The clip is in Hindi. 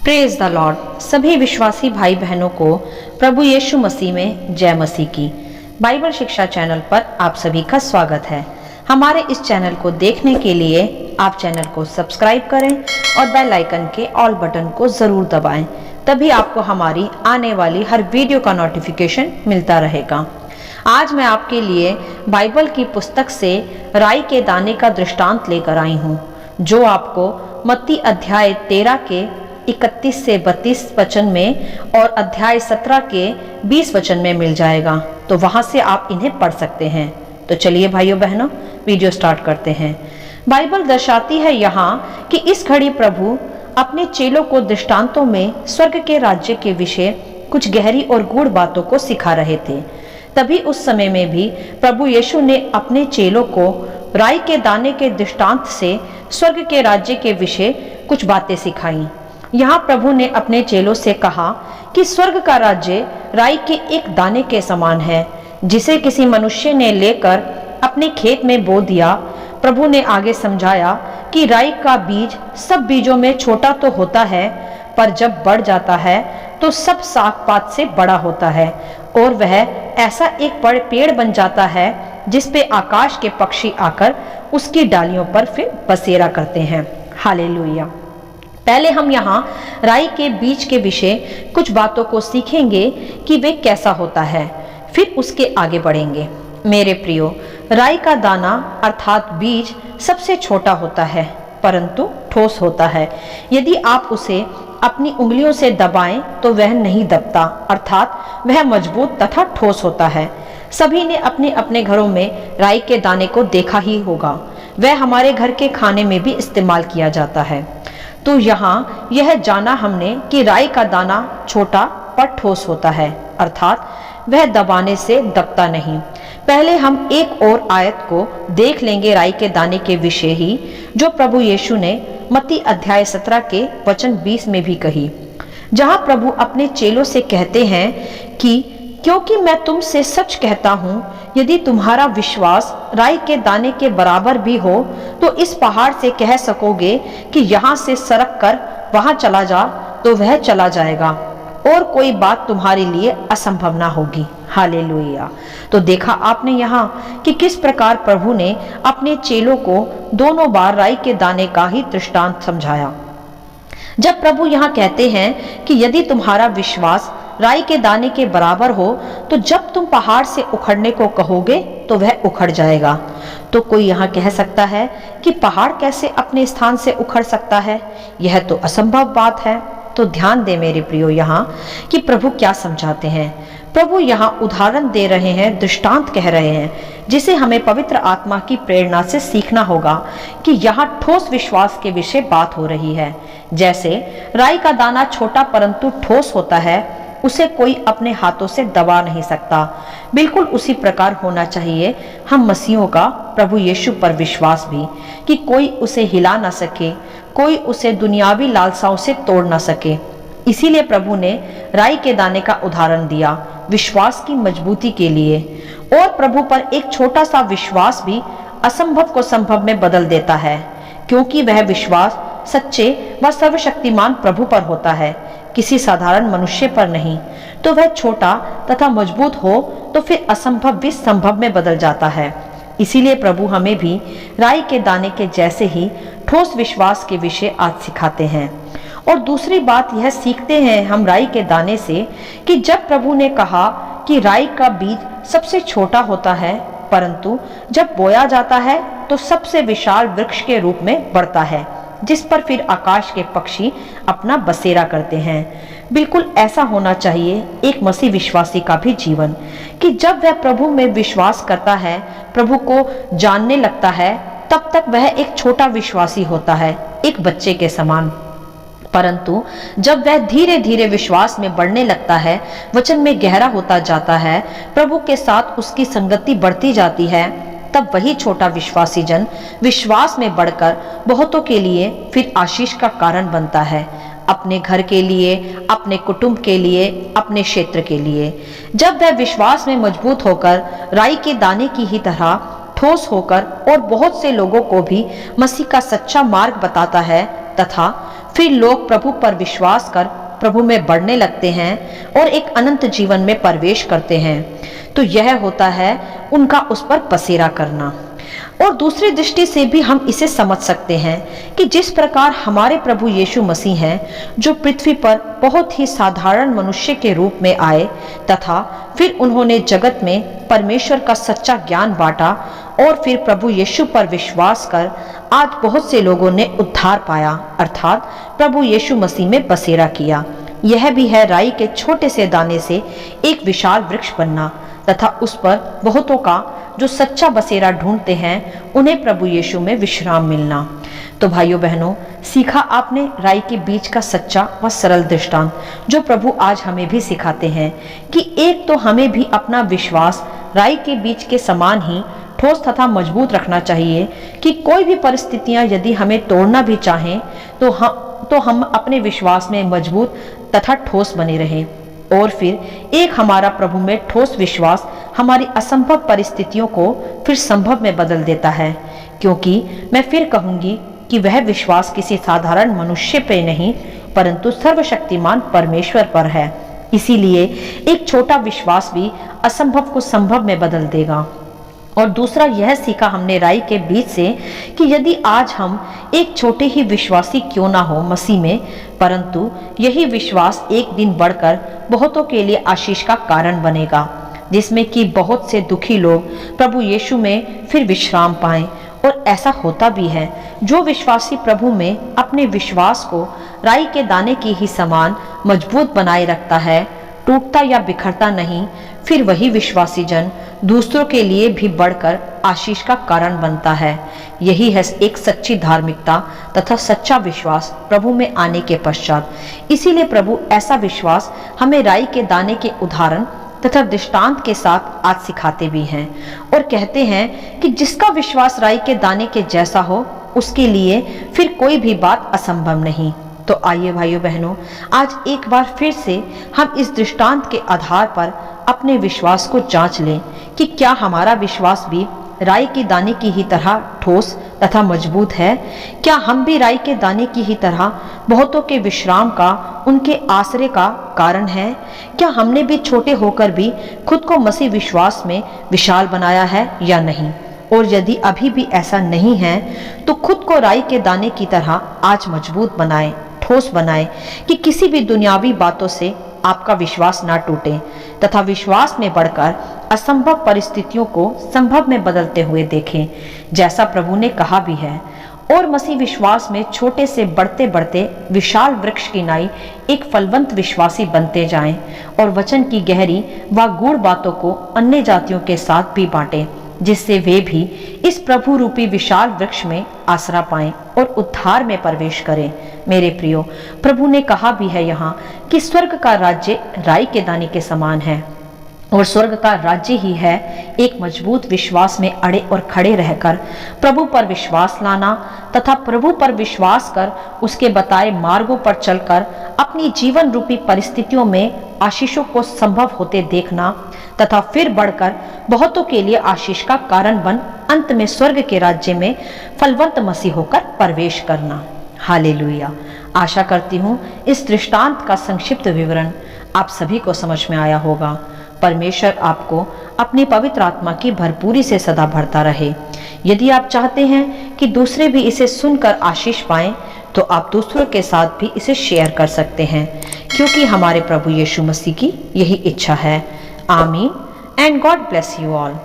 Praise the Lord. सभी विश्वासी भाई बहनों को प्रभु यीशु मसीह में जय मसीह की। बाइबल शिक्षा चैनल पर आप सभी का स्वागत है। हमारे इस चैनल को देखने के लिए आप चैनल को सब्सक्राइब करें और बेल आइकन के ऑल बटन को जरूर दबाएं, तभी आपको हमारी आने वाली हर वीडियो का नोटिफिकेशन मिलता रहेगा। आज मैं आपके लिए बाइबल की पुस्तक से राई के दाने का दृष्टांत लेकर आई हूँ, जो आपको मत्ती अध्याय 13 के 31 से 32 वचन में और अध्याय 17 के 20 वचन में मिल जाएगा। तो वहां से आप इन्हें पढ़ सकते हैं। तो चलिए भाइयों बहनों, वीडियो स्टार्ट करते हैं। बाइबल दर्शाती है यहाँ कि इस घड़ी प्रभु अपने चेलों को दृष्टांतों में स्वर्ग के राज्य के विषय कुछ गहरी और गूढ़ बातों को सिखा रहे थे। तभी उस समय में भी प्रभु यीशु ने अपने चेलों को राई के दाने के दृष्टांत से स्वर्ग के राज्य के विषय कुछ बातें सिखाई। यहाँ प्रभु ने अपने चेलों से कहा कि स्वर्ग का राज्य राई के एक दाने के समान है, जिसे किसी मनुष्य ने लेकर अपने खेत में बो दिया। प्रभु ने आगे समझाया कि राई का बीज सब बीजों में छोटा तो होता है, पर जब बढ़ जाता है तो सब साग पात से बड़ा होता है और वह ऐसा एक बड़े पेड़ बन जाता है जिस पे आकाश के पक्षी आकर उसकी डालियों पर फिर बसेरा करते हैं। हालेलुया। पहले हम यहाँ राई के बीज के विषय कुछ बातों को सीखेंगे कि वे कैसा होता है, फिर उसके आगे बढ़ेंगे। मेरे प्रियो, राई का दाना अर्थात बीज सबसे छोटा होता है, परंतु ठोस होता है। यदि आप उसे अपनी उंगलियों से दबाएं तो वह नहीं दबता, अर्थात वह मजबूत तथा ठोस होता है। सभी ने अपने अपने घरों में राई के दाने को देखा ही होगा। वह हमारे घर के खाने में भी इस्तेमाल किया जाता है। तो यहाँ यह जाना हमने कि राई का दाना छोटा पर ठोस होता है, अर्थात वह दबाने से दबता नहीं। पहले हम एक और आयत को देख लेंगे राई के दाने के विषय ही, जो प्रभु यीशु ने मत्ती अध्याय 17 के वचन 20 में भी कही, जहाँ प्रभु अपने चेलों से कहते हैं कि क्योंकि मैं तुमसे सच कहता हूँ, यदि तुम्हारा विश्वास राई के दाने के बराबर भी हो तो इस पहाड़ से कह सकोगे कि यहाँ से सरक कर वहाँ चला जा, तो वह चला जाएगा और कोई बात तुम्हारे लिए असंभव ना होगी। हालेलुया। तो देखा आपने यहाँ कि किस प्रकार प्रभु ने अपने चेलों को दोनों बार राई के दाने का ही दृष्टांत समझाया। जब प्रभु यहाँ कहते हैं कि यदि तुम्हारा विश्वास राई के दाने के बराबर हो तो जब तुम पहाड़ से उखड़ने को कहोगे तो वह उखड़ जाएगा। तो कोई यहाँ कह सकता है कि पहाड़ कैसे अपने स्थान से उखड़ सकता है, यह तो असंभव बात है। तो ध्यान दे मेरे प्रियो यहाँ कि प्रभु क्या समझाते हैं। प्रभु यहाँ उदाहरण दे रहे हैं, दृष्टांत कह रहे हैं, जिसे हमें पवित्र आत्मा की प्रेरणा से सीखना होगा कि यहाँ ठोस विश्वास के विषय बात हो रही है। जैसे राई का दाना छोटा परंतु ठोस होता है, उसे कोई अपने हाथों से दबा नहीं सकता। बिल्कुल उसी प्रकार होना चाहिए हम मसीहों का प्रभु यीशु पर विश्वास भी, कि कोई उसे हिला ना सके, कोई उसे दुनियावी लालसाओं से तोड़ ना सके। इसीलिए प्रभु ने राई के दाने का उदाहरण दिया विश्वास की मजबूती के लिए। और प्रभु पर एक छोटा सा विश्वास भी असंभव को संभव में बदल देता है, क्योंकि वह विश्वास सच्चे व सर्वशक्तिमान प्रभु पर होता है, किसी साधारण मनुष्य पर नहीं। तो वह छोटा तथा मजबूत हो तो फिर असंभव भी संभव में बदल जाता है। इसीलिए प्रभु हमें भी राई के दाने के जैसे ही ठोस विश्वास के विषय आज सिखाते हैं। और दूसरी बात यह सीखते हैं हम राई के दाने से कि जब प्रभु ने कहा कि राई का बीज सबसे छोटा होता है, परंतु जब बोया जाता है तो सबसे विशाल वृक्ष के रूप में बढ़ता है, जिस पर फिर आकाश के पक्षी अपना बसेरा करते हैं। बिल्कुल ऐसा होना चाहिए एक मसीह विश्वासी का भी जीवन, कि जब वह प्रभु में विश्वास करता है, प्रभु को जानने लगता है, तब तक वह एक छोटा विश्वासी होता है, एक बच्चे के समान। परंतु जब वह धीरे धीरे विश्वास में बढ़ने लगता है, वचन में गहरा होता जाता है, प्रभु के साथ उसकी संगति बढ़ती जाती है, तब वही छोटा विश्वासी जन विश्वास में बढ़कर बहुतों के लिए फिर आशीष का कारण बनता है, अपने घर के लिए, अपने कुटुंब के लिए, अपने क्षेत्र के लिए। जब वह विश्वास में मजबूत होकर राई के दाने की ही तरह ठोस होकर और बहुत से लोगों को भी मसीह का सच्चा मार्ग बताता है, तथा फिर लोग प्रभु पर विश्वास कर प्रभु में बढ़ने लगते हैं और एक अनंत जीवन में प्रवेश करते हैं, तो यह होता है उनका उस पर बसेरा करना। और दूसरी दृष्टि से भी हम इसे समझ सकते हैं कि जिस प्रकार हमारे प्रभु यीशु मसीह हैं, जो पृथ्वी पर बहुत ही साधारण मनुष्य के रूप में आए तथा फिर उन्होंने जगत में परमेश्वर का सच्चा ज्ञान बांटा और फिर प्रभु यीशु पर विश्वास कर आज बहुत से लोगों ने उद्धार पाया, अर्थात प्रभु यीशु मसीह में बसेरा किया। यह भी है राई के छोटे से दाने से एक विशाल वृक्ष बनना तथा उस पर बहुतों का जो सच्चा बसेरा ढूंढते हैं उन्हें प्रभु यीशु में विश्राम मिलना। तो भाइयों बहनों, सीखा आपने राई के बीज का सच्चा व सरल दृष्टांत, जो प्रभु आज हमें भी सिखाते हैं कि एक तो हमें भी अपना विश्वास राई के बीज के समान ही ठोस तथा मजबूत रखना चाहिए कि कोई भी परिस्थितियां यदि हमें तोड़ना भी चाहें तो हम अपने विश्वास में मजबूत तथा ठोस बने रहें। और फिर एक हमारा प्रभु में ठोस विश्वास हमारी असंभव परिस्थितियों को फिर संभव में बदल देता है, क्योंकि मैं फिर कहूंगी कि वह विश्वास किसी साधारण मनुष्य पे नहीं परंतु सर्वशक्तिमान परमेश्वर पर है। इसीलिए एक छोटा विश्वास भी असंभव को संभव में बदल देगा। और दूसरा यह सीखा हमने राई के बीज से कि यदि आज हम एक छोटे ही विश्वासी क्यों ना हो मसीह में, परंतु यही विश्वास एक दिन बढ़कर बहुतों के लिए आशीष का कारण बनेगा, जिसमें कि बहुत से दुखी लोग प्रभु यीशु में फिर विश्राम पाएं। और ऐसा होता भी है, जो विश्वासी प्रभु में अपने विश्वास को राई के दाने की ही समान मजबूत बनाए रखता है, टूटता या बिखरता नहीं, फिर वही विश्वासी जन दूसरों के लिए भी बढ़कर आशीष का कारण बनता है। यही है एक सच्ची धार्मिकता तथा सच्चा विश्वास प्रभु में आने के पश्चात। इसीलिए प्रभु ऐसा विश्वास हमें राई के दाने के उदाहरण तथा दृष्टांत के साथ आज सिखाते भी हैं और कहते हैं कि जिसका विश्वास राई के दाने के जैसा हो उसके लिए फिर कोई भी बात असंभव नहीं। तो आइए भाइयों बहनों, आज एक बार फिर से हम इस दृष्टांत के आधार पर अपने विश्वास को जांच लें कि क्या हमारा विश्वास भी राई के दाने की ही तरह ठोस तथा मजबूत है। क्या हम भी राई के दाने की ही तरह बहुतों के विश्राम का, उनके आश्रय का कारण है। क्या हमने भी छोटे होकर भी खुद को मसीह विश्वास में विशाल बनाया है या नहीं। और यदि अभी भी ऐसा नहीं है तो खुद को राई के दाने की तरह आज मजबूत बनाएं, ठोस बनाएं कि किसी भी दुनियावी बातों से आपका विश्वास ना टूटे तथा विश्वास में बढ़कर असंभव परिस्थितियों को संभव में बदलते हुए देखें, जैसा प्रभु ने कहा भी है। और मसीह विश्वास में छोटे से बढ़ते बढ़ते विशाल वृक्ष की नाई एक फलवंत विश्वासी बनते जाएं और वचन की गहरी व गूढ़ बातों को अन्य जातियों के साथ भी बांटें, जिससे वे भी इस प्रभु रूपी विशाल वृक्ष में आसरा पाएं और उद्धार में प्रवेश करें। मेरे प्रियो, प्रभु ने कहा भी है यहाँ कि स्वर्ग का राज्य राई के दाने के समान है। और स्वर्ग का राज्य ही है एक मजबूत विश्वास में अड़े और खड़े रहकर प्रभु पर विश्वास लाना तथा प्रभु पर विश्वास कर उसके बताए मार्गों पर चलकर अपनी जीवन रूपी परिस्थितियों में आशीषों को संभव होते देखना तथा फिर बढ़कर बहुतों के लिए आशीष का कारण बन अंत में स्वर्ग के राज्य में फलवंत मसीह होकर प्रवेश करना। हालेलुया। आशा करती हूँ इस दृष्टांत का संक्षिप्त विवरण आप सभी को समझ में आया होगा। परमेश्वर आपको अपनी पवित्र आत्मा की भरपूरी से सदा भरता रहे। यदि आप चाहते हैं कि दूसरे भी इसे सुनकर आशीष पाएं, तो आप दूसरों के साथ भी इसे शेयर कर सकते हैं, क्योंकि हमारे प्रभु यीशु मसीह की यही इच्छा है। आमीन and God bless you all.